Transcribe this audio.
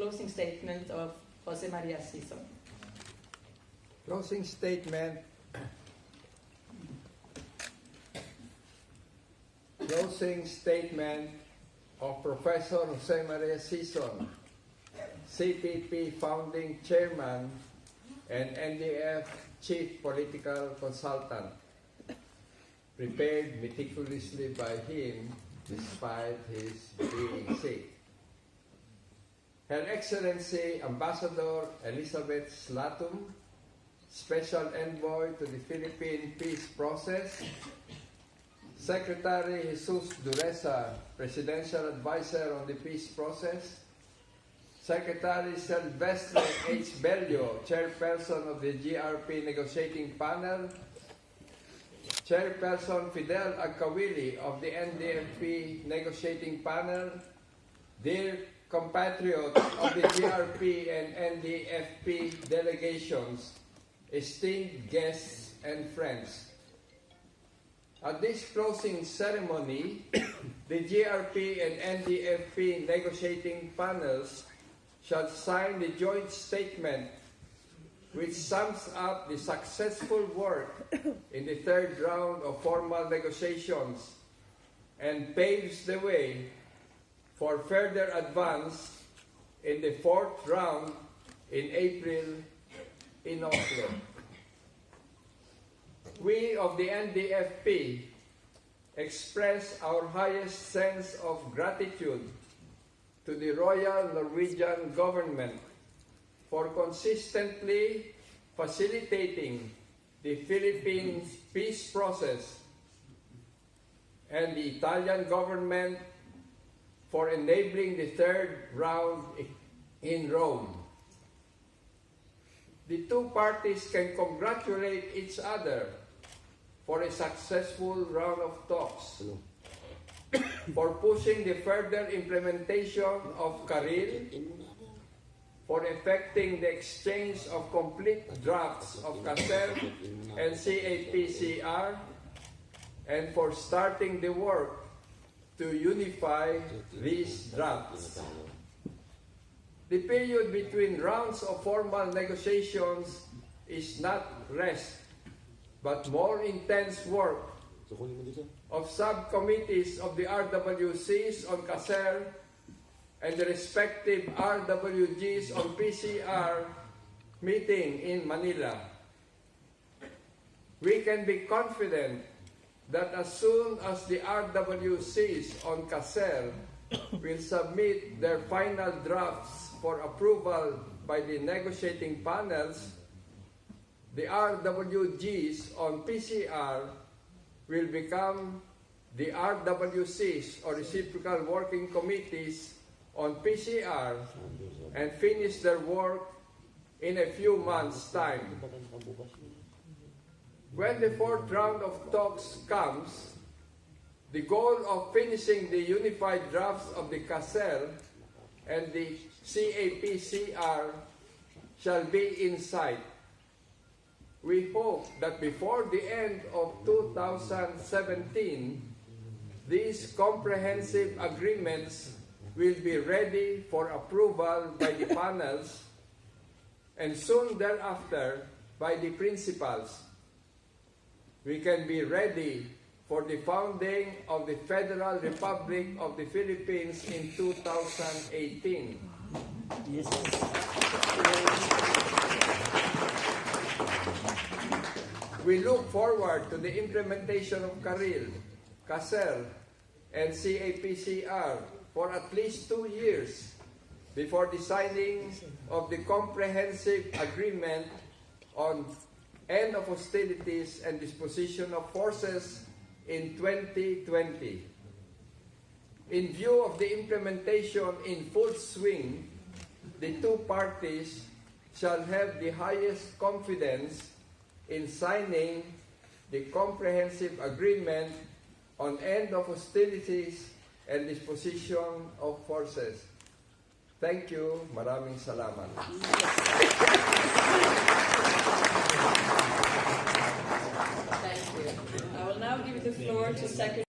closing statement of Jose Maria Sison. Closing statement. Closing statement of Professor Jose Maria Sison, CPP founding chairman and NDF chief political consultant, prepared meticulously by him despite his being sick. Her Excellency Ambassador Elizabeth Slatum, Special Envoy to the Philippine Peace Process, Secretary Jesus Dureza, Presidential Advisor on the Peace Process, Secretary Silvestre H. Bello, Chairperson of the GRP Negotiating Panel, Chairperson Fidel Agkawili of the NDFP Negotiating Panel, dear compatriots of the GRP and NDFP delegations, esteemed guests and friends. At this closing ceremony, the GRP and NDFP negotiating panels shall sign the joint statement which sums up the successful work in the third round of formal negotiations and paves the way for further advance in the fourth round in April in Oslo. We of the NDFP express our highest sense of gratitude to the Royal Norwegian Government for consistently facilitating the Philippines peace process and the Italian government for enabling the third round in Rome. The two parties can congratulate each other for a successful round of talks, for pushing the further implementation of CARIL, for effecting the exchange of complete drafts of CASER and CAPCR, and for starting the work to unify these drafts. The period between rounds of formal negotiations is not rest, but more intense work of subcommittees of the RWCs on CASER and the respective RWGs on PCR meeting in Manila. We can be confident that as soon as the RWCs on CASER will submit their final drafts for approval by the negotiating panels, the RWGs on PCR will become the RWCs or reciprocal working committees on PCR and finish their work in a few months' time. When the fourth round of talks comes, the goal of finishing the unified drafts of the CASER and the CAPCR shall be in sight. We hope that before the end of 2017, these comprehensive agreements will be ready for approval by the panels and soon thereafter by the principals. We can be ready for the founding of the Federal Republic of the Philippines in 2018. Yes. We look forward to the implementation of CARIL, CASER, and CAPCR for at least 2 years before the signing of the comprehensive agreement on end of hostilities and disposition of forces in 2020. In view of the implementation in full swing, the two parties shall have the highest confidence in signing the comprehensive agreement on end of hostilities and disposition of forces. Thank you. Maraming salamat. Thank you. I will now give the floor to Secretary